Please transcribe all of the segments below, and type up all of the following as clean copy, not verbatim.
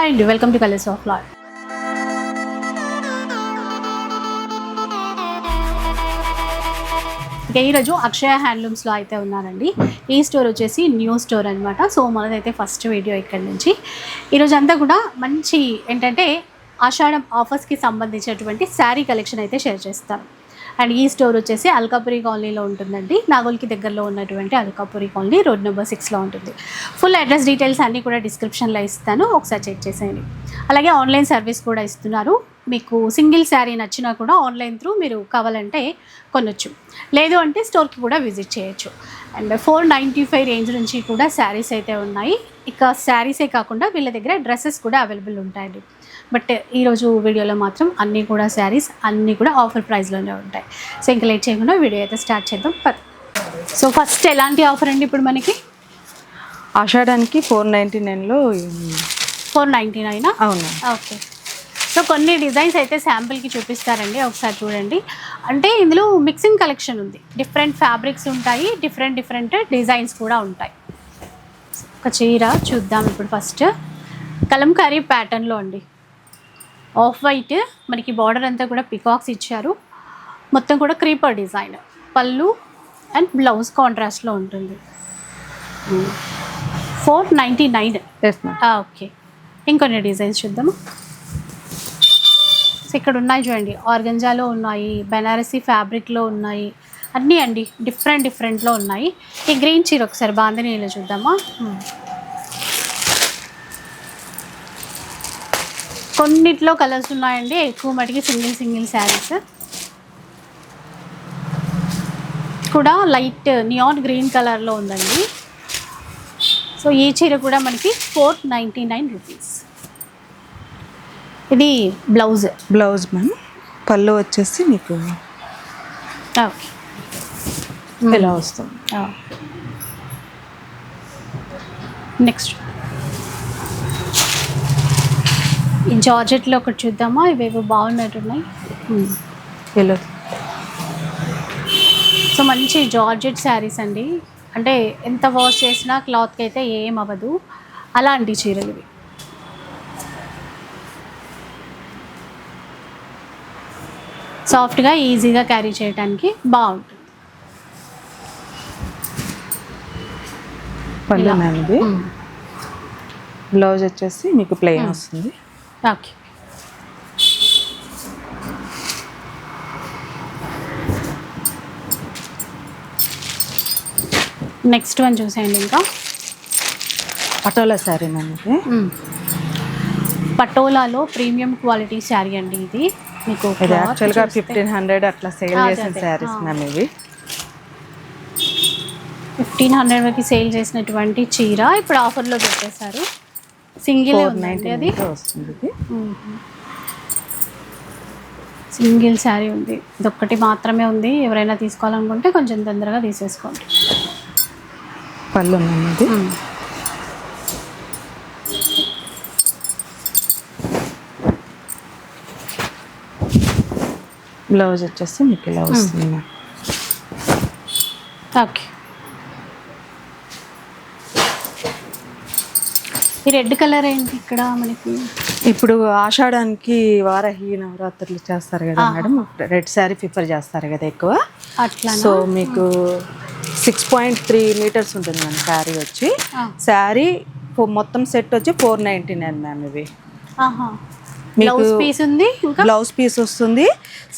Hi అండి, welcome to colours of life. ఈరోజు అక్షయ హ్యాండ్లూమ్స్లో అయితే ఉన్నానండి. ఈ స్టోర్ వచ్చేసి న్యూ స్టోర్ అనమాట. సో మనదైతే ఫస్ట్ వీడియో ఇక్కడ నుంచి. ఈరోజు అంతా కూడా మంచి ఏంటంటే ఆషాఢం ఆఫర్స్కి సంబంధించినటువంటి శారీ కలెక్షన్ అయితే షేర్ చేస్తాను. అండ్ ఈ స్టోర్ వచ్చేసి అల్కాపురి కాలనీలో ఉంటుందండి. నాగోల్కి దగ్గరలో ఉన్నటువంటి అల్కాపురి కాలనీ రోడ్ నెంబర్ 6లో ఉంటుంది. ఫుల్ అడ్రస్ డీటెయిల్స్ అన్నీ కూడా డిస్క్రిప్షన్లో ఇస్తాను, ఒకసారి చెక్ చేసేయండి. అలాగే ఆన్లైన్ సర్వీస్ కూడా ఇస్తున్నారు. మీకు సింగిల్ శారీ నచ్చినా కూడా ఆన్లైన్ త్రూ మీరు కావాలంటే కొనొచ్చు, లేదు అంటే స్టోర్కి కూడా విజిట్ చేయొచ్చు. అండ్ 495 రేంజ్ నుంచి కూడా శారీస్ అయితే ఉన్నాయి. ఇక శారీసే కాకుండా వీళ్ళ దగ్గర డ్రెస్సెస్ కూడా అవైలబుల్ ఉంటాయండి. బట్ ఈరోజు వీడియోలో మాత్రం అన్నీ కూడా శారీస్ అన్నీ కూడా ఆఫర్ ప్రైస్లోనే ఉంటాయి. సో ఇంకా లేట్ చేయకుండా వీడియో అయితే స్టార్ట్ చేద్దాం. సో ఫస్ట్ ఎలాంటి ఆఫర్ అండి ఇప్పుడు మనకి? ఆషాఢానికి 499లో 499. అవును. ఓకే, సో కొన్ని డిజైన్స్ అయితే శాంపుల్కి చూపిస్తారండి, ఒకసారి చూడండి. అంటే ఇందులో మిక్సింగ్ కలెక్షన్ ఉంది, డిఫరెంట్ ఫ్యాబ్రిక్స్ ఉంటాయి, డిఫరెంట్ డిజైన్స్ కూడా ఉంటాయి. ఒక చీర చూద్దాం ఇప్పుడు. ఫస్ట్ కలంకారీ ప్యాటర్న్లో అండి, ఆఫ్ వైట్, మనకి బార్డర్ అంతా కూడా పికాక్స్ ఇచ్చారు, మొత్తం కూడా క్రీపర్ డిజైన్, పళ్ళు అండ్ బ్లౌజ్ కాంట్రాస్ట్లో ఉంటుంది. 499. ఓకే, ఇంకొన్ని డిజైన్స్ చూద్దాము. సో ఇక్కడ ఉన్నాయి చూడండి, ఆర్గంజాలో ఉన్నాయి, బెనారసీ ఫ్యాబ్రిక్లో ఉన్నాయి, అన్నీ అండి డిఫరెంట్లో ఉన్నాయి. ఈ గ్రీన్ చీర ఒకసారి బాందినీలో చూద్దామా. కొన్నిట్లో కలర్స్ ఉన్నాయండి, ఎక్కువ మటుకి సింగిల్ శారీస్ కూడా. లైట్ నియాన్ గ్రీన్ కలర్లో ఉందండి. సో ఈ చీర కూడా మనకి 499 రూపీస్. ఇది బ్లౌజ్ మ్యామ్. పళ్ళు వచ్చేసి మీకు ఓకే ఎలా వస్తుంది. నెక్స్ట్ ఈ జార్జెట్లో ఒకటి చూద్దామా, ఇవేవో బాగున్నట్టున్నాయి. ఎలా? సో మంచి జార్జెట్ శారీస్ అండి, అంటే ఎంత వాష్ చేసినా క్లాత్కి అయితే ఏం అవ్వదు, అలాంటి చీరలు ఇవి. సాఫ్ట్గా ఈజీగా క్యారీ చేయడానికి బాగుంటుంది. పళ్ళు మ్యామ్. ఇది బ్లౌజ్ వచ్చేసి మీకు ప్లెయిన్ వస్తుంది. ఓకే, నెక్స్ట్ వన్ చూసేయండి. ఇంకా పటోలా శారీ మ్యామ్. ఇది పటోలాలో ప్రీమియం క్వాలిటీ శారీ అండి. ఇది మీకు ఇది యాక్చువల్గా 1500 అట్లా సేల్ చేసిన శారీస్ మ్యామ్. ఇవి 1500 వరకు సేల్ చేసినటువంటి చీర ఇప్పుడు ఆఫర్లో పెట్టేశారు. సింగిల్ ఉందండి, అది వస్తుంది. సింగిల్ శారీ ఉంది, ఇదొక్కటి మాత్రమే ఉంది. ఎవరైనా తీసుకోవాలనుకుంటే కొంచెం తొందరగా తీసేసుకోండి. పళ్ళు ఉంది. బ్లౌజ్ వచ్చేసి మీకు ఇలా వస్తుంది. ఓకే, ఈ రెడ్ కలర్ ఏంటి ఇక్కడ మనకి? ఇప్పుడు ఆషాఢానికి వారాహి నవరాత్రులు చేస్తారు కదా మేడం, రెడ్ శారీ ప్రిఫర్ చేస్తారు కదా ఎక్కువ. అట్లా. సో మీకు 6.3 మీటర్స్ ఉంటుంది మ్యామ్ శారీ వచ్చి. శారీ మొత్తం సెట్ వచ్చి 499 మ్యామ్. ఇవి బ్లౌజ్ పీస్ ఉంది, ఇంకా బ్లౌజ్ పీస్ వస్తుంది.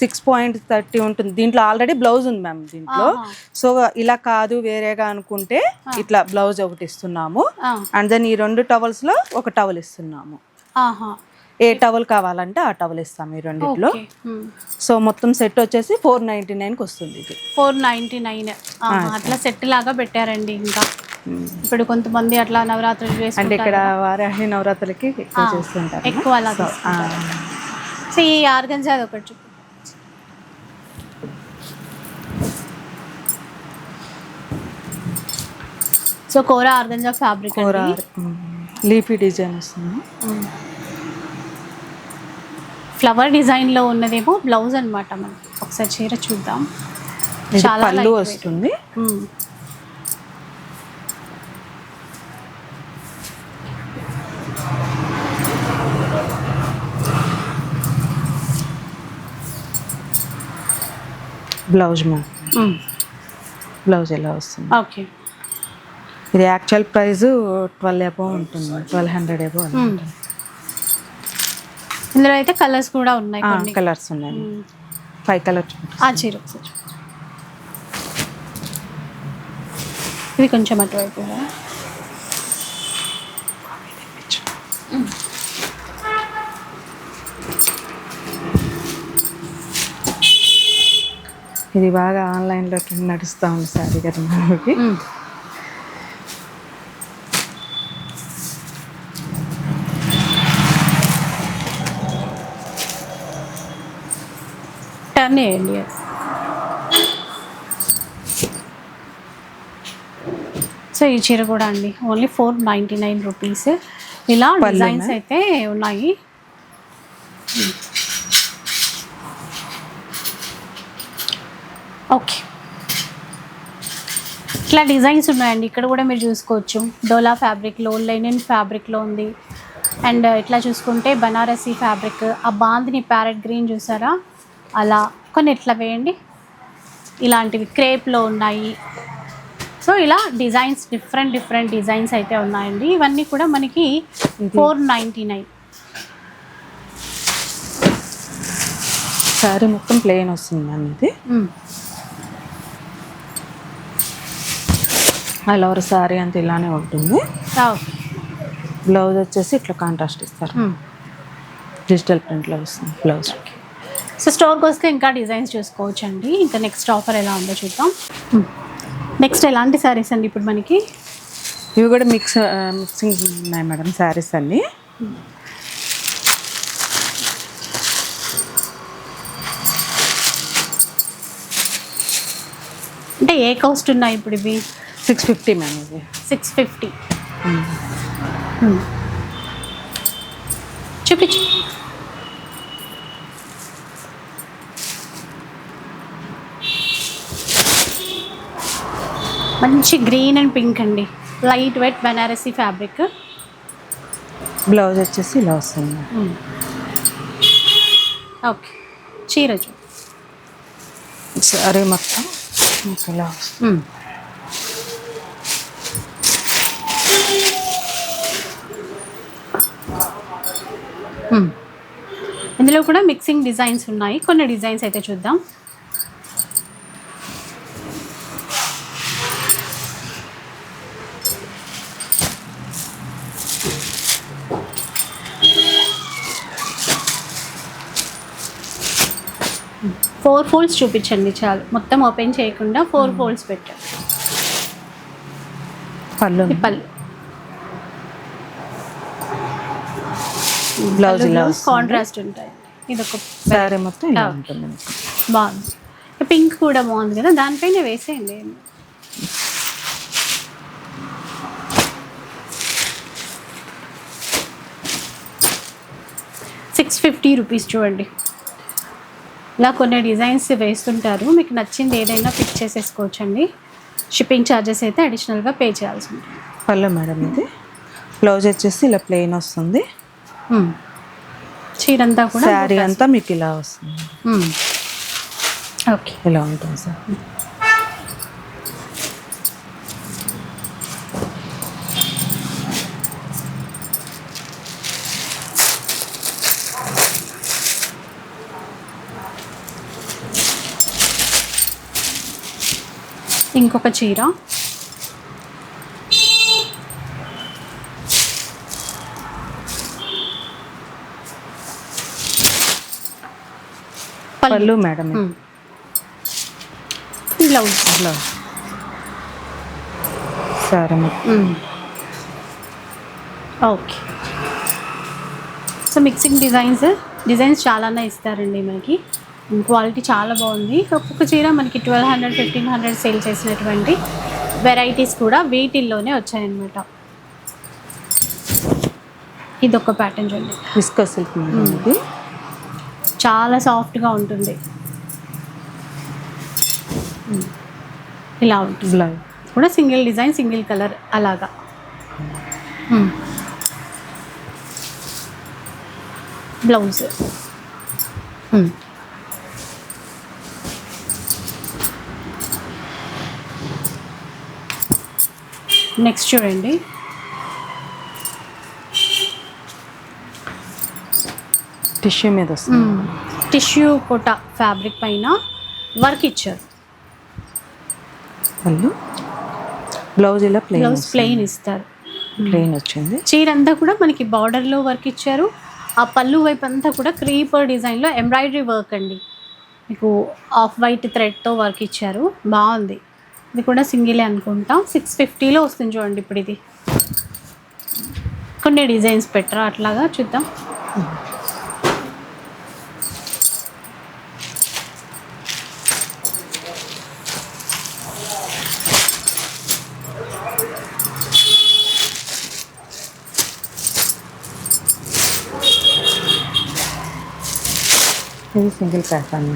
6.30 ఉంటుంది. దీంట్లో ఆల్రెడీ బ్లౌజ్ ఉంది మ్యామ్ దీంట్లో. సో ఇలా కాదు వేరేగా అనుకుంటే ఇట్లా బ్లౌజ్ ఒకటి ఇస్తున్నాము. అండ్ దెన్ ఈ 2 టవల్స్ లో ఒక టవల్ ఇస్తున్నాము. ఏ టవల్ కావాలంటే ఆ టవల్ ఇస్తాము ఈ రెండిట్లో. సో మొత్తం సెట్ వచ్చేసి 499కి వస్తుంది. ఇది 499. అట్లా సెట్ లాగా పెట్టారండి. ఇంకా ఇప్పుడు కొంతమంది అట్లా నవరాత్రులు అంటే ఇక్కడ వారాహి నవరాత్రులకి ఎక్కువ చేస్తుంటారు, ఎక్కువ అలా. సో ఈ ఆర్గంజా అది ఒకటి చూపు. సో కోరా ఆర్గంజా ఫ్యాబ్రిక్, లీఫీ డిజైన్ వస్తుంది. ఫ్లవర్ డిజైన్లో ఉన్నదేమో బ్లౌజ్ అనమాట. మనం ఒకసారి చీర చూద్దాం. చాలా పళ్ళు వస్తుంది. బ్లౌజ్ మ్యామ్, బ్లౌజ్ ఎలా వస్తుంది. ఓకే. ఇది యాక్చువల్ ప్రైస్ 12 అబౌవ్ ఉంటుంది, 1200 అబౌవ్ అలా ఉంటుంది. ఇందులో అయితే కలర్స్ కూడా ఉన్నాయి, కొన్ని కలర్స్ ఉన్నాయి, 5 కలర్స్. ఆ చీర ఒకసారి ఇది కొంచెం అటువైపు. ఇది బాగా ఆన్లైన్లో నడుస్తూ ఉంది సారీ కదా మనకి. టర్న్ చేయండి. సో ఈ చీర కూడా అండి ఓన్లీ 499 రూపీస్. ఇలా డిజైన్స్ అయితే ఉన్నాయి. ఓకే, ఇట్లా డిజైన్స్ ఉన్నాయండి. ఇక్కడ కూడా మీరు చూసుకోవచ్చు. డోలా ఫ్యాబ్రిక్లో, లెనిన్ ఫ్యాబ్రిక్లో ఉంది. అండ్ ఇట్లా చూసుకుంటే బనారసీ ఫ్యాబ్రిక్, ఆ బాందిని ప్యారెట్ గ్రీన్ చూసారా, అలా కొన్ని ఇట్లా వేయండి. ఇలాంటివి క్రేప్లో ఉన్నాయి. సో ఇలా డిజైన్స్ డిఫరెంట్ డిజైన్స్ అయితే ఉన్నాయండి. ఇవన్నీ కూడా మనకి 499. శారీ మొత్తం ప్లెయిన్ వస్తుంది మ్యామ్. ఇది ఆల్ ఓవర్ శారీ అంతా ఇలానే ఉంటుంది. బ్లౌజ్ వచ్చేసి ఇట్లా కాంట్రాస్ట్ ఇస్తారు, డిజిటల్ ప్రింట్లో వస్తుంది బ్లౌజ్. సో స్టోర్కి వస్తే ఇంకా డిజైన్స్ చూసుకోవచ్చు అండి. ఇంకా నెక్స్ట్ ఆఫర్ ఎలా ఉందో చూద్దాం. నెక్స్ట్ ఎలాంటి శారీస్ అండి ఇప్పుడు మనకి? ఇవి కూడా మిక్సింగ్ ఉన్నాయి మేడం శారీస్ అన్నీ. అంటే ఏ కాస్ట్ ఉన్నాయి ఇప్పుడు ఇవి? 650 మ్యామ్. ఇది 650. చూపించు. మంచి గ్రీన్ అండ్ పింక్ అండి, light weight Banarasi fabric. Blouse వచ్చేసి ఇలా వస్తుంది. ఓకే, చీర చూ సారీ మొత్తం ఇలా వస్తుంది. ఇందులో కూడా మిక్సింగ్ డిజైన్స్ ఉన్నాయి. కొన్ని డిజైన్స్ అయితే చూద్దాం. ఫోర్ ఫోల్డ్స్ చూపించండి చాలు, మొత్తం ఓపెన్ చేయకుండా 4 ఫోల్డ్స్ పెట్టండి. పళ్ళు, పళ్ళు, బ్లౌజ్ కాంట్రాస్ట్ ఉంటాయి. ఇది ఒక శారీ మొత్తం ఇలా ఉంటుంది. బాగుంది. పింక్ కూడా బాగుంది కదా, దానిపైన వేసేయండి. 650 రూపీస్ చూడండి. ఇలా కొన్ని డిజైన్స్ వేస్తుంటారు, మీకు నచ్చింది ఏదైనా పిక్ చేసేసుకోవచ్చండి. షిప్పింగ్ ఛార్జెస్ అయితే అడిషనల్గా పే చేయాల్సి ఉంటుంది. పళ్ళు మేడం, ఇది బ్లౌజ్ వచ్చేసి ఇలా ప్లెయిన్ వస్తుంది. చీర అంతా కూడా శారీ అంతా మీకు ఇలా వస్తుంది. ఓకే, ఇలా ఉంటుంది సార్. ఇంకొక చీర, పళ్ళు madam, blouse, sorry. Okay. So mixing designs చాలానే ఇస్తారండి మనకి. క్వాలిటీ చాలా బాగుంది. ఒక్కొక్క చీర మనకి 1200, 1500 సేల్ చేసినటువంటి వెరైటీస్ కూడా వీటిల్లోనే వచ్చాయన్నమాట. ఇదొక ప్యాటర్న్ చూడండి, విస్కస్ సిల్క్, చాలా సాఫ్ట్గా ఉంటుంది. ఇలా ఉంటుంది. బ్లౌజ్ కూడా సింగిల్ డిజైన్, సింగిల్ కలర్ అలాగా. బ్లౌజ్ నెక్స్ట్ చూడండి, టిష్యూ మీద వస్తుంది. టిష్యూ కోటా ఫ్యాబ్రిక్ పైన వర్క్ ఇచ్చారు. పళ్ళు, బ్లౌజ్ ఇలా బ్లౌజ్ ప్లెయిన్ ఇస్తారు. ప్లెయిన్ వచ్చింది. చీర అంతా కూడా మనకి బార్డర్లో వర్క్ ఇచ్చారు. ఆ పళ్ళు వైపు అంతా కూడా క్రీపర్ డిజైన్లో ఎంబ్రాయిడరీ వర్క్ అండి. మీకు ఆఫ్ వైట్ థ్రెడ్తో వర్క్ ఇచ్చారు, బాగుంది. ఇది కూడా సింగిలే అనుకుంటా. 650లో వస్తుంది చూడండి. ఇప్పుడు ఇది కొన్ని డిజైన్స్ పెట్టరా అట్లాగా చూద్దాం. ఇది సింగిల్ ప్యాటర్న్.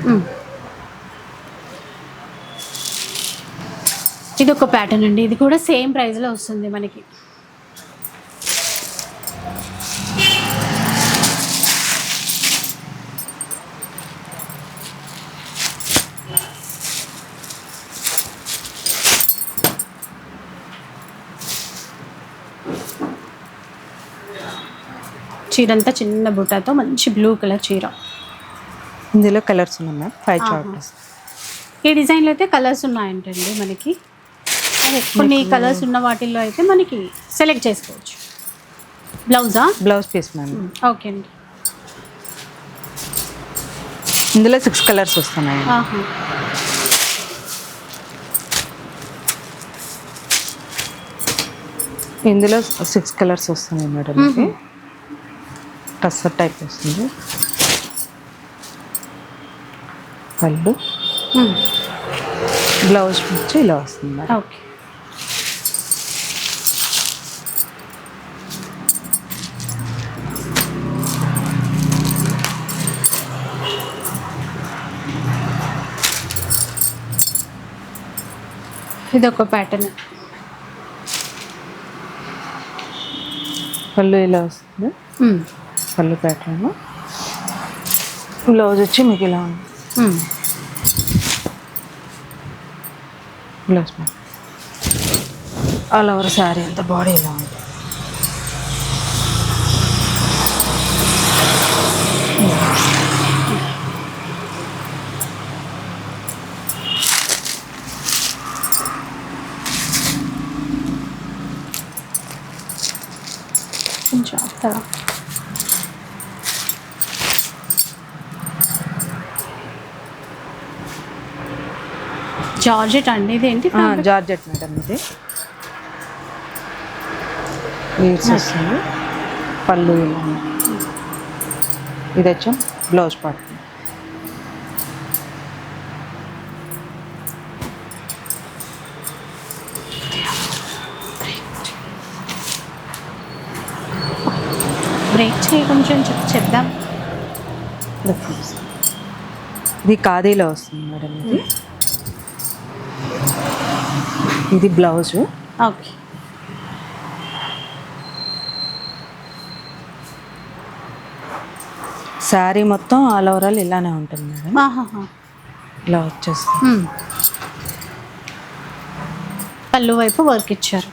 ఇది ఒక ప్యాటర్న్ అండి. ఇది కూడా సేమ్ ప్రైస్లో వస్తుంది మనకి. చీర అంతా చిన్న బుట్టాతో మంచి బ్లూ కలర్ చీర. ఇందులో కలర్స్ ఉన్నాయి మ్యామ్, 5 చార్ట్స్. ఈ డిజైన్లో అయితే కలర్స్ ఉన్నాయంటండి మనకి. అదే కొన్ని కలర్స్ ఉన్న వాటిల్లో అయితే మనకి సెలెక్ట్ చేసుకోవచ్చు. బ్లౌజా? Blouse piece ma'am. ఓకే అండి. ఇందులో 6 కలర్స్ వస్తున్నాయి. ఇందులో 6 కలర్స్ వస్తున్నాయి మేడం. టస్సర్ టైప్ వస్తుంది. పళ్ళు, బ్లౌజ్ వచ్చి ఇలా వస్తుంది. ఓకే. ఇదొక ప్యాటర్న్. పళ్ళు ఇలా వస్తుంది. పళ్ళు ప్యాటర్న్. బ్లౌజ్ వచ్చి మీకు ఇలా ఉంది. బ్లౌజ్ ఆల్ ఓవర్ శారీ అంత బాడీ ఇలా ఉంది. కొంచెం అక్కడ జార్జెట్ అండి. ఇదేంటి? Georgette madam. ఇది బీడ్స్ వస్తుంది. పళ్ళు ఇలా ఉంది. ఇది వచ్చా బ్లౌజ్ పార్ట్. బ్రేక్ చేయి కొంచెం చెప్దాం. ఇది ఖాదీలో వస్తుంది మేడం. ఇది బ్లౌజ్. ఓకే. శారీ మొత్తం ఆల్ ఓవరాల్ ఇలానే ఉంటుంది మేడం. ఇలా వచ్చేస్తుంది. పళ్ళు వైపు వర్క్ ఇచ్చారు.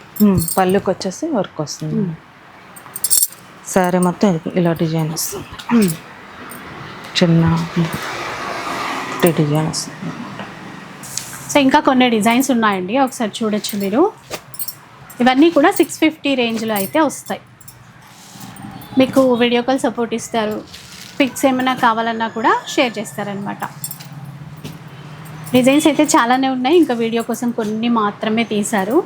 పళ్ళుకి వచ్చేసి వర్క్ వస్తుంది. శారీ మొత్తం ఇలా డిజైన్ వస్తుంది. చిన్న డిజైన్ వస్తుంది. సో ఇంకా కొన్ని డిజైన్స్ ఉన్నాయండి, ఒకసారి చూడొచ్చు మీరు. ఇవన్నీ కూడా 650 రేంజ్లో అయితే వస్తాయి. మీకు వీడియో కాల్ సపోర్ట్ ఇస్తారు. పిక్స్ ఏమైనా కావాలన్నా కూడా షేర్ చేస్తారనమాట. డిజైన్స్ అయితే చాలానే ఉన్నాయి, ఇంకా వీడియో కోసం కొన్ని మాత్రమే తీశారు.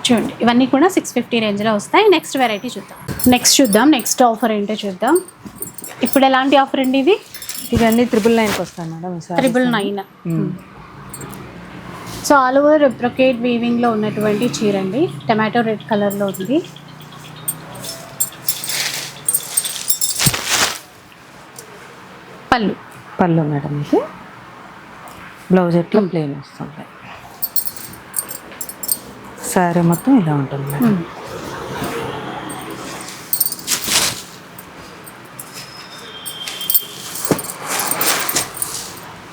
చూడండి, ఇవన్నీ కూడా 650 రేంజ్లో వస్తాయి. నెక్స్ట్ వెరైటీ చూద్దాం. నెక్స్ట్ ఆఫర్ ఏంటో చూద్దాం. ఇప్పుడు ఎలాంటి ఆఫర్ అండి ఇది? ఇవన్నీ 999కి వస్తాయి madam. 999. So all over brocade వీవింగ్లో ఉన్నటువంటి చీర అండి. టమాటో రెడ్ కలర్లో ఉంది. పళ్ళు మేడం. ఇది బ్లౌజ్ ఎట్లా ప్లెయిన్ వస్తుంది. శారీ మొత్తం ఇలా ఉంటుంది మేడం.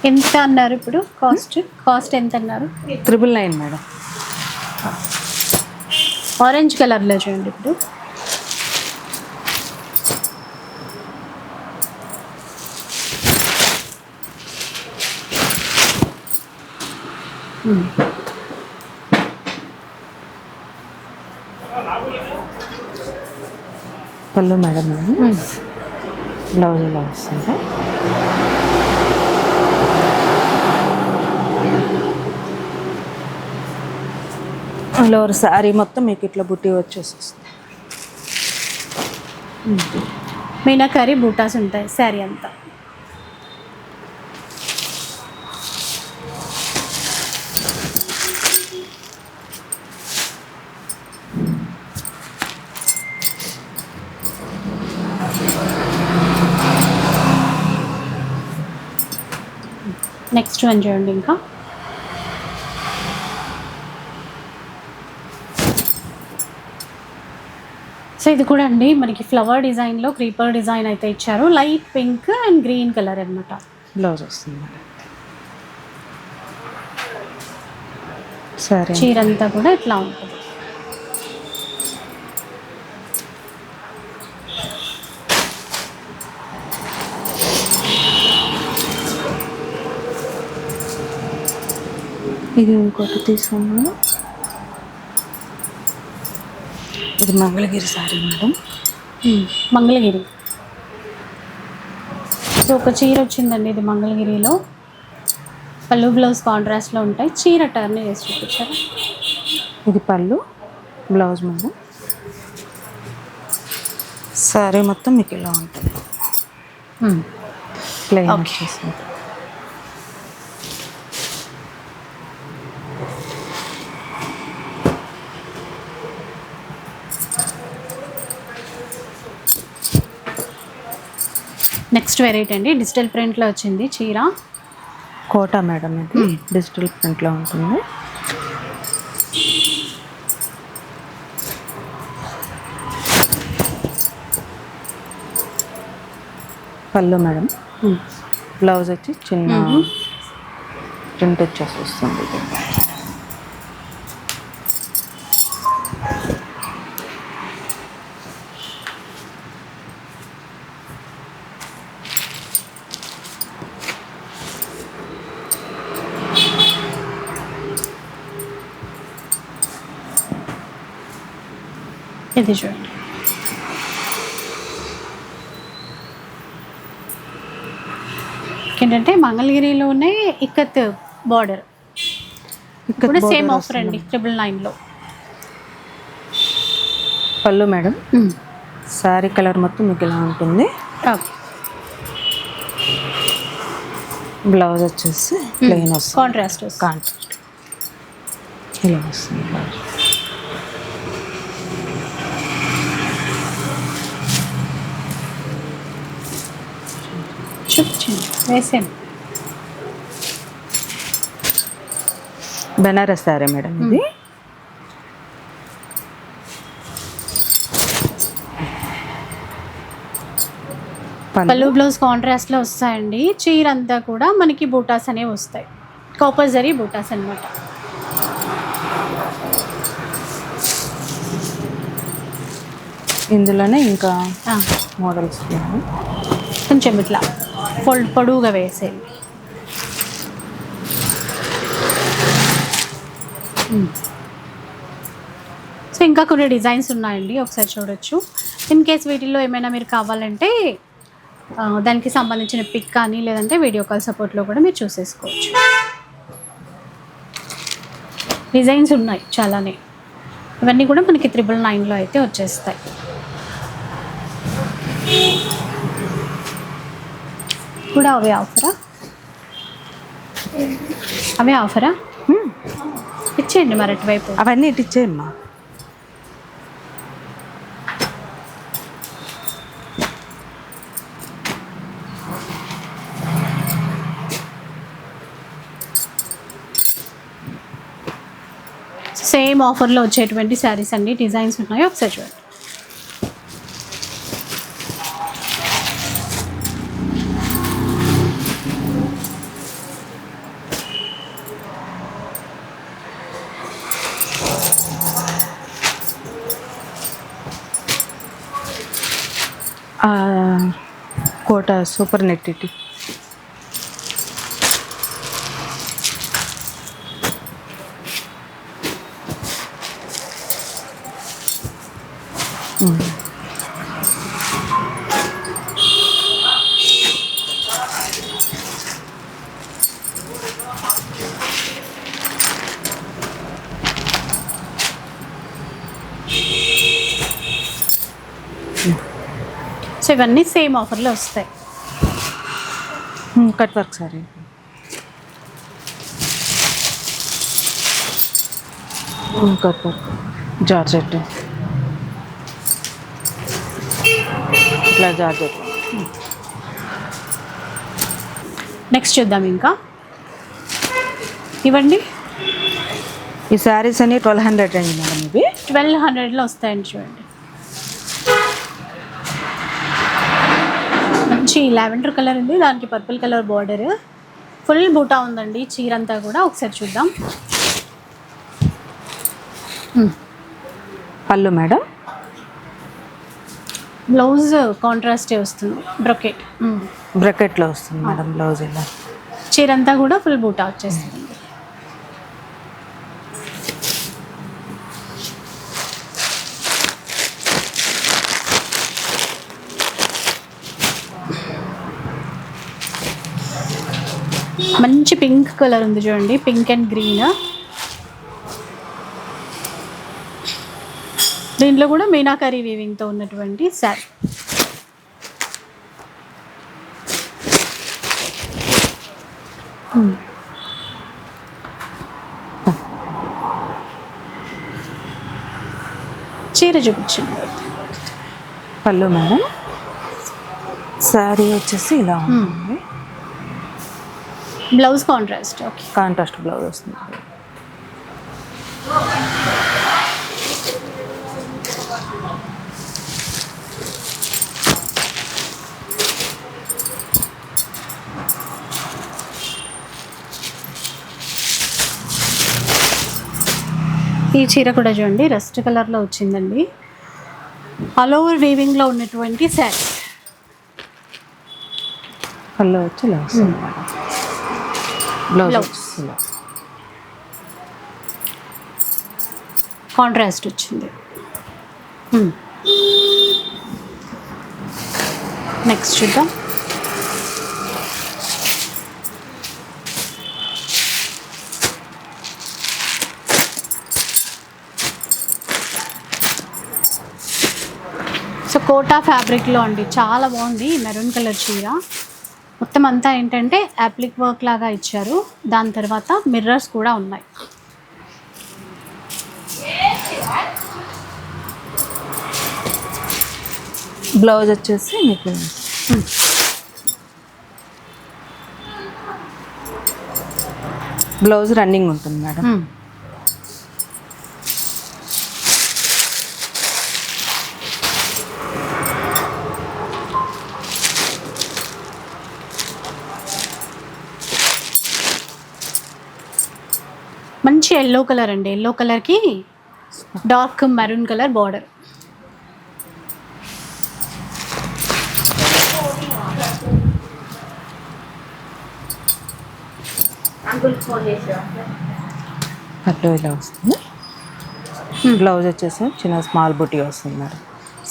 ఎంత అన్నారు ఇప్పుడు? కాస్ట్ ఎంత అన్నారు? 999 మేడం. ఆరెంజ్ కలర్లో చూడండి ఇప్పుడు. పళ్ళు మేడం బ్లౌజ్ ఇలా వస్తుంది. లోవర్ శారీ మొత్తం మీకు ఇట్లా బుట్టి వచ్చేసి వస్తుంది. మీనాకరీ బూటాస్ ఉంటాయి శారీ అంతా. నెక్స్ట్ వన్ చూడండి. ఇంకా సో ఇది కూడా అండి మనకి ఫ్లవర్ డిజైన్లో క్రీపర్ డిజైన్ అయితే ఇచ్చారు. Light pink and green colour అనమాట. బ్లౌజ్ వస్తుంది మేడం. సరే, చీర అంతా కూడా ఇట్లా ఉంటుంది. ఇది ఇంకోటి తీసుకున్నాను. ఇది Mangalagiri sorry madam. Mangalagiri. So ఒక చీర వచ్చిందండి ఇది మంగళగిరిలో. పళ్ళు బ్లౌజ్ కాంట్రాస్ట్లో ఉంటాయి. చీర టర్న్ చేసి చూపించారు. ఇది పళ్ళు, బ్లౌజ్ మేడం. సారీ మొత్తం మీకు ఇలా ఉంటుంది. ప్లెయిన్ వచ్చేసి. నెక్స్ట్ వెరైటీ అండి డిజిటల్ ప్రింట్లో వచ్చింది చీర. కోటా మేడం ఇది డిజిటల్ ప్రింట్లో ఉంటుంది. పళ్ళు మేడం. బ్లౌజ్ వచ్చి చిన్న ప్రింట్ వచ్చేసి వస్తుంది. ఇది చూడండి. ఏంటంటే మంగళగిరిలోనే ఇక్కత్ బార్డర్ ఇప్పుడు సేమ్ ఆఫర్ అండి 999లో. పళ్ళు మేడం. సారీ కలర్ మొత్తం మీకు ఇలా ఉంటుంది. బ్లౌజ్ వచ్చేసి ప్లెయిన్ వస్తుంది. కాంట్రాస్ట్ ఇలా వస్తుంది బ్లౌజ్. వేసాను. బెనారస్ సారీ మేడం ఇది. పళ్ళు బ్లౌజ్ కాంట్రాస్ట్లో వస్తాయండి. చీర అంతా కూడా మనకి బూటాస్ అనేవి వస్తాయి. కాపర్ జరీ బూటాస్ అనమాట. ఇందులోనే ఇంకా మోడల్స్ కొంచెం ఇట్లా పొడువుగా వేసేది. సో ఇంకా కొన్ని డిజైన్స్ ఉన్నాయండి, ఒకసారి చూడొచ్చు. ఇన్ కేస్ వీటిల్లో ఏమైనా మీరు కావాలంటే దానికి సంబంధించిన పిక్ కానీ లేదంటే వీడియో కాల్ సపోర్ట్లో కూడా మీరు చూసేసుకోవచ్చు. డిజైన్స్ ఉన్నాయి చాలానే. ఇవన్నీ కూడా మనకి 999లో అయితే వచ్చేస్తాయి. కూడా అవే ఆఫరా? అవే ఆఫరా? ఇచ్చేయండి మరి అటువైపు. అవన్నీ ఇటు ఇచ్చేయమ్మా. సేమ్ ఆఫర్లో వచ్చేటువంటి శారీస్ అండి. డిజైన్స్ ఉన్నాయి, ఒకసారి చూడండి. కోట సూపర్ నెట్ ఇటీ. సో ఇవన్నీ సేమ్ ఆఫర్లో వస్తాయి. Cut work sorry. Cut work georgette, ఇట్లా జార్జెట్. నెక్స్ట్ చూద్దాం. ఇంకా ఇవ్వండి. ఈ శారీస్ అన్ని 1200 అండి మేడం. ఇవి 1200లో వస్తాయండి. చూడండి, మంచి లావెండర్ కలర్ ఉంది, దానికి పర్పుల్ కలర్ బార్డర్, ఫుల్ బూటా ఉందండి చీర అంతా కూడా. ఒకసారి చూద్దాం. పళ్ళు మేడం, బ్లౌజ్ కాంట్రాస్టే వస్తుంది, బ్రొకెట్ బ్రకెట్లో వస్తుంది మేడం బ్లౌజ్. ఇలా చీర అంతా కూడా ఫుల్ బూటా వచ్చేస్తుంది. మంచి పింక్ కలర్ ఉంది చూడండి, పింక్ అండ్ గ్రీన్. దీంట్లో కూడా మీనాకరీ వీవింగ్తో ఉన్నటువంటి శారీ. చీర చూపించండి. పళ్ళు మేడం, శారీ వచ్చేసి ఇలా ఉంటుంది. Blouse contrast. Okay, contrast blouse వస్తుంది. ఈ చీర కూడా చూడండి, రస్ట్ కలర్లో వచ్చిందండి. ఆల్ ఓవర్ వీవింగ్లో ఉన్నటువంటి శారీ. పళ్ళు వచ్చి ఇలా వస్తుంది మేడం. బ్లౌజ్ ఇలా కాంట్రాస్ట్ వచ్చింది. నెక్స్ట్ చూద్దాం. సో కోటా ఫ్యాబ్రిక్లో అండి, చాలా బాగుంది. మెరూన్ కలర్ చీర మొత్తం అంతా ఏంటంటే యాప్లిక్ వర్క్ లాగా ఇచ్చారు. దాని తర్వాత మిర్రర్స్ కూడా ఉన్నాయి. బ్లౌజ్ వచ్చేసి మీకు బ్లౌజ్ రన్నింగ్ ఉంటుంది మేడం. మంచి ఎల్లో కలర్ అండి, ఎల్లో కలర్కి డార్క్ మెరూన్ కలర్ బార్డర్. పట్టు ఇలా వస్తుంది. బ్లౌజ్ వచ్చేసి చిన్న స్మాల్ బుటీ వస్తుంది మేడం.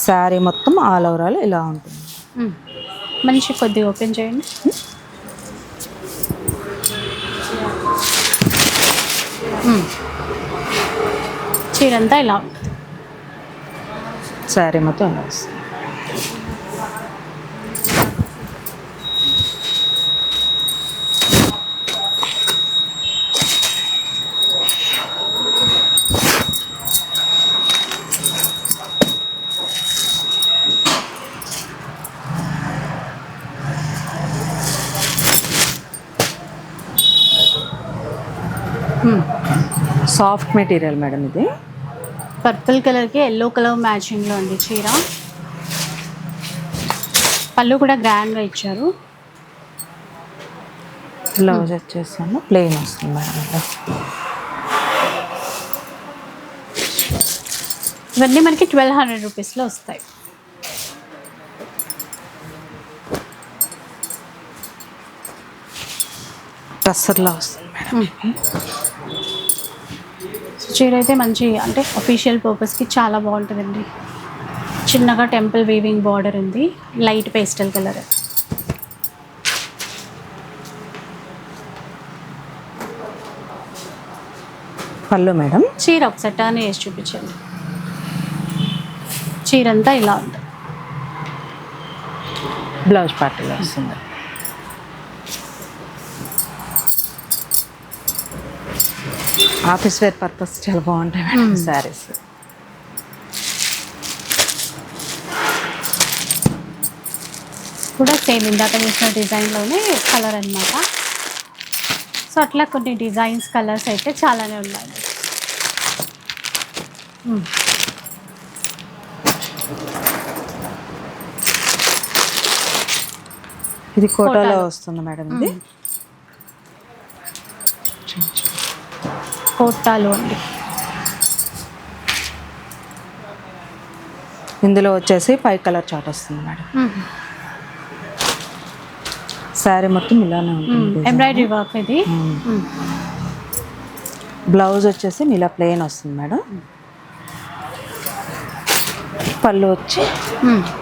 శారీ మొత్తం ఆల్ ఓవరాల్ ఇలా ఉంటుంది. మంచి కొద్దిగా ఓపెన్ చేయండి. చీర అంతా ఇలా ఉంటుంది. శారీ మొత్తం ఇలా వస్తుంది. సాఫ్ట్ మెటీరియల్ మేడం ఇది. పర్పుల్ కలర్కి ఎల్లో కలర్ మ్యాచింగ్లో అండి చీర. పళ్ళు కూడా గ్రాండ్గా ఇచ్చారు. బ్లౌజ్ వచ్చేసాము ప్లెయిన్ వస్తుంది మేడం. ఇవన్నీ మనకి 1200 రూపీస్లో వస్తాయి. టస్సర్లా వస్తుంది మేడం. చీర అయితే మంచి అంటే అఫీషియల్ పర్పస్కి చాలా బాగుంటుందండి. చిన్నగా టెంపుల్ వీవింగ్ బార్డర్ ఉంది, లైట్ పేస్టల్ కలర్. పళ్ళు మేడం. చీర ఒకసారి టర్న్ వేసి చూపించండి. చీర అంతా ఇలా ఉంది. బ్లౌజ్ పార్టీలో వస్తుంది. ఆఫీస్ వేర్ పర్పస్ చాలా బాగుంటాయి మేడం శారీస్. కూడా సేమ్ ఇందాక చూసిన డిజైన్లోనే కలర్ అన్నమాట. సో అట్లా కొన్ని డిజైన్స్ కలర్స్ అయితే చాలానే ఉన్నాయి. ఇది కోటాలో వస్తుంది మేడం. ఇది కోటాలు అండి. ఇందులో వచ్చేసి 5 కలర్ చార్ట్ వస్తుంది మేడం. శారీ మొత్తం ఇలానే ఉంటుంది. ఎంబ్రాయిడరీ వర్క్ ఇది. బ్లౌజ్ వచ్చేసి ఇలా ప్లెయిన్ వస్తుంది మేడం. పళ్ళు వచ్చి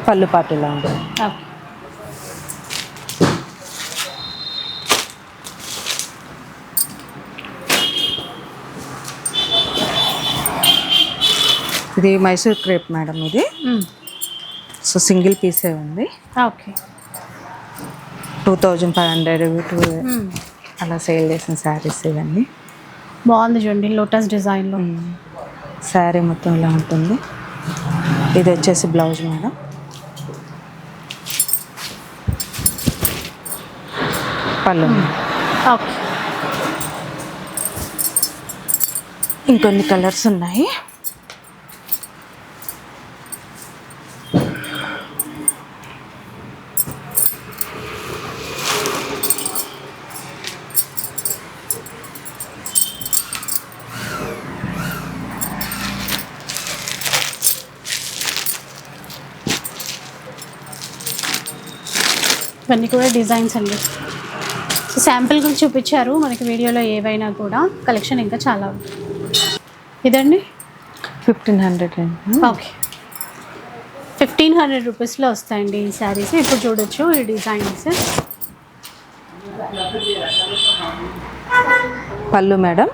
పళ్ళు పాటులా ఉంటుంది. ఇది మైసూర్ క్రేప్ మేడం. ఇది సో సింగిల్ పీసే ఉంది. ఓకే. 2500 అలా సేల్ చేసిన శారీస్ ఇవన్నీ. బాగుంది చూడండి, లోటస్ డిజైన్లో. శారీ మొత్తం ఇలా ఉంటుంది. ఇది వచ్చేసి బ్లౌజ్ మేడం. పళ్ళు. ఓకే. ఇంకొన్ని కలర్స్ ఉన్నాయి. ఇవన్నీ కూడా డిజైన్స్ అండి. సో శాంపిల్ కూడా చూపించారు మనకి వీడియోలో. ఏవైనా కూడా కలెక్షన్ ఇంకా చాలా ఉంది. ఇదండి 1500. ఓకే. 1500 రూపీస్లో వస్తాయండి ఈ శారీస్. ఇప్పుడు చూడొచ్చు ఈ డిజైన్స్. పళ్ళు మేడం.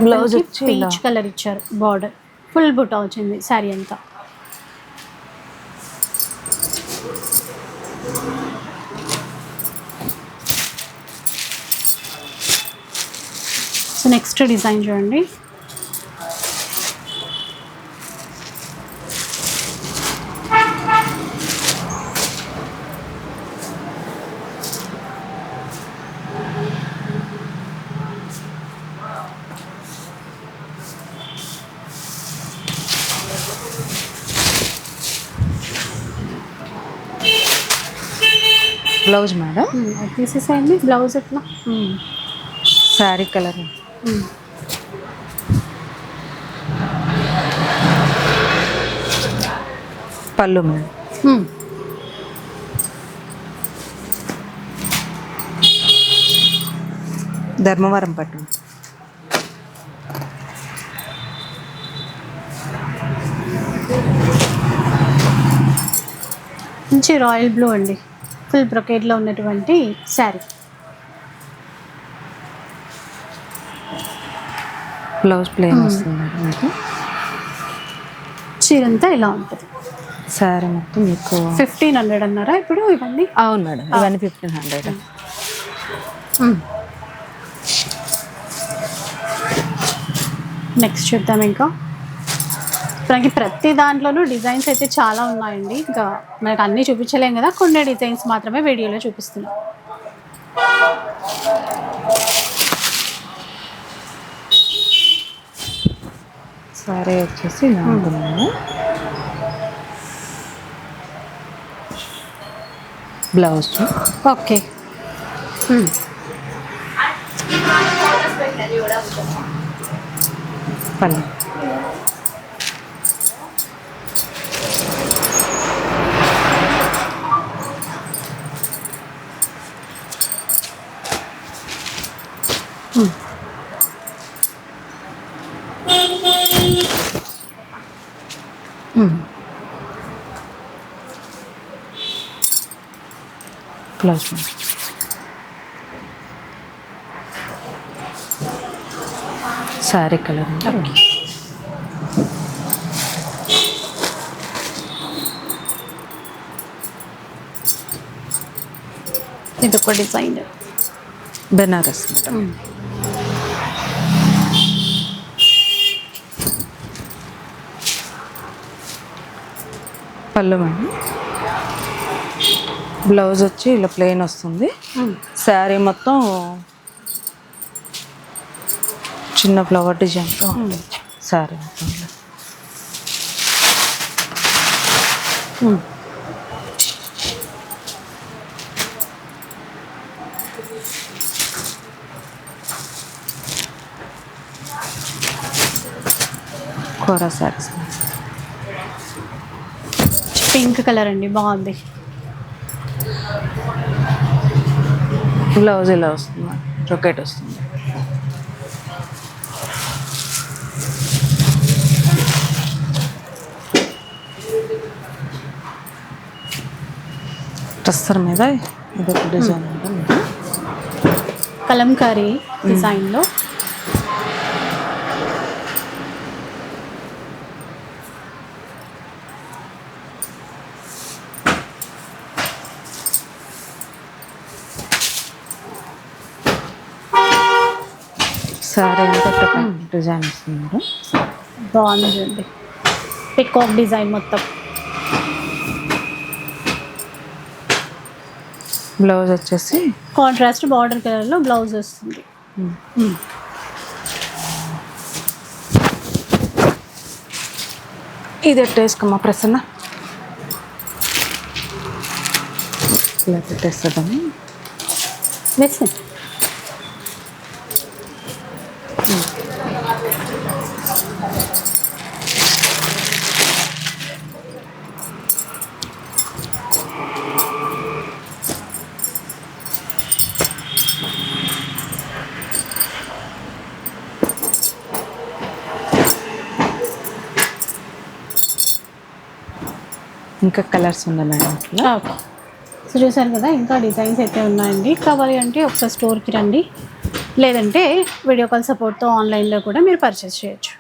బ్లౌజ్ వచ్చి పీచ్ కలర్ ఇచ్చారు. బార్డర్ ఫుల్ బుట్ట వచ్చింది శారీ అంతా. సో నెక్స్ట్ డిజైన్ చూడండి. Blouse madam. తీసేసేయండి బ్లౌజ్ ఎట్లా. శారీ కలర్. పళ్ళు మేడం. ధర్మవరం పట్టు. మంచి రాయల్ బ్లూ అండి, ఫుల్ బ్రొకేట్లో ఉన్నటువంటి శారీ. బ్లౌజ్ ప్లెయిన్ వస్తుంది మేడం. చీరంతా ఇలా ఉంటుంది. శారీ మొత్తం మీకు 1500 అన్నారా ఇప్పుడు ఇవన్నీ? అవును మేడం, ఇవన్నీ 1500. నెక్స్ట్ చూద్దాం. ఇంకా మనకి ప్రతి దాంట్లోనూ డిజైన్స్ అయితే చాలా ఉన్నాయండి. ఇంకా మనకు అన్నీ చూపించలేం కదా, కొన్ని డిజైన్స్ మాత్రమే వీడియోలో చూపిస్తున్నాం. సారీ వచ్చేసి ఇలా ఉంటుంది. Blouse okay. పళ్ళు. బ్లౌజ్ శారీ కలర్ అంటే ఇది ఒక డిజైన్. బెనారస్ పళ్ళు మేడం. బ్లౌజ్ వచ్చి ఇలా ప్లెయిన్ వస్తుంది. శారీ మొత్తం చిన్న ఫ్లవర్ డిజైన్తో శారీ మొత్తం కోరా శారీస్. పింక్ కలర్ అండి, బాగుంది. బ్లౌజ్ ఇలా వస్తుంది, రొకెట్ వస్తుంది. టస్సర్ మీద ఇదొక డిజైన్ ఉంటుంది, కలంకారీ డిజైన్లో. సారీ అంతా డిజైన్ వస్తుంది. బాగుంది, పికాక్ డిజైన్ మొత్తం. బ్లౌజ్ వచ్చేసి కాంట్రాస్ట్ బార్డర్ కలర్లో బ్లౌజ్ వస్తుంది. ఇది ఎట్టేసుకోమా ప్రసన్న, ఇలా పెట్టేస్తుందని వేసి ఇంకా కలర్స్ ఉన్నాయి మేడం అట్లా. ఓకే, సో చూసారు కదా, ఇంకా డిజైన్స్ అయితే ఉన్నాయండి. కావాలి అంటే ఒకసారి స్టోర్కి రండి, లేదంటే వీడియో కాల్ సపోర్ట్తో ఆన్లైన్లో కూడా మీరు పర్చేస్ చేయొచ్చు.